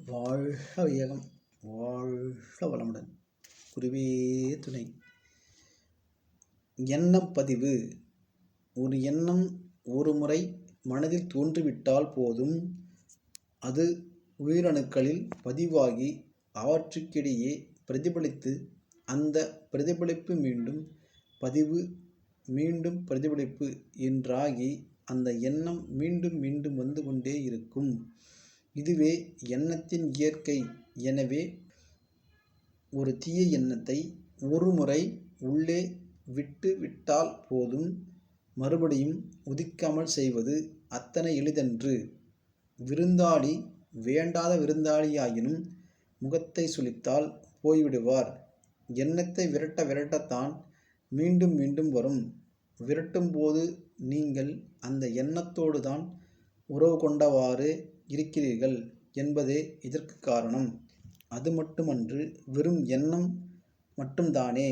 வாழ்க வையகம், வாழ்க வளமுடன். குருவே துணை. எண்ணப்பதிவு. ஒரு எண்ணம் ஒரு முறை மனதில் தோன்றிவிட்டால் போதும், அது உயிரணுக்களில் பதிவாகி அவற்றுக்கிடையே பிரதிபலித்து, அந்த பிரதிபலிப்பு மீண்டும் பதிவு, மீண்டும் பிரதிபலிப்பு என்றாகி அந்த எண்ணம் மீண்டும் மீண்டும் வந்து கொண்டே இருக்கும். இதுவே எண்ணத்தின் இயற்கை. எனவே ஒரு தீய எண்ணத்தை ஒரு முறை உள்ளே விட்டு விட்டால் போதும், மறுபடியும் உதிக்காமல் செய்வது அத்தனை எளிதன்று. விருந்தாளி வேண்டாத விருந்தாளியாயினும் முகத்தை சுளித்தால் போய்விடுவார். எண்ணத்தை விரட்ட விரட்டத்தான் மீண்டும் மீண்டும் வரும். விரட்டும் போது நீங்கள் அந்த எண்ணத்தோடு தான் உறவு கொண்டவாறு இருக்கிறீர்கள் என்பதே இதற்கு காரணம். அது மட்டுமன்று, வெறும் எண்ணம் மட்டும்தானே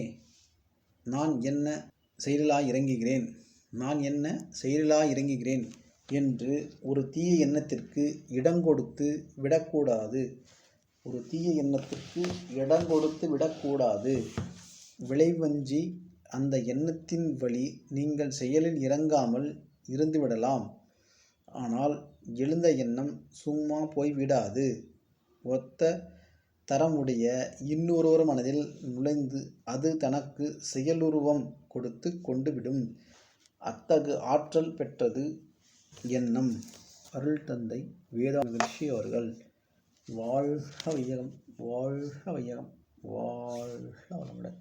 நான் என்ன செயலிலாயிறங்குகிறேன், நான் என்ன செயலிலாயிறங்குகிறேன் என்று ஒரு தீய எண்ணத்திற்கு இடங்கொடுத்து விடக்கூடாது. ஒரு தீய எண்ணத்திற்கு இடங்கொடுத்து விடக்கூடாது. விளைவஞ்சி அந்த எண்ணத்தின் வழி நீங்கள் செயலில் இறங்காமல் இருந்துவிடலாம். ஆனால் எழுந்த எண்ணம் சும்மா போய்விடாது. ஒத்த தரமுடைய இன்னொருவர் மனதில் நுழைந்து அது தனக்கு செயலுருவம் கொடுத்து கொண்டுவிடும். அத்தகு ஆற்றல் பெற்றது எண்ணம். அருள் தந்தை வேதாந்த ரிஷி அவர்கள். வாழ்க வையகம், வாழ்க வையகம், வாழ்க வளமுடன்.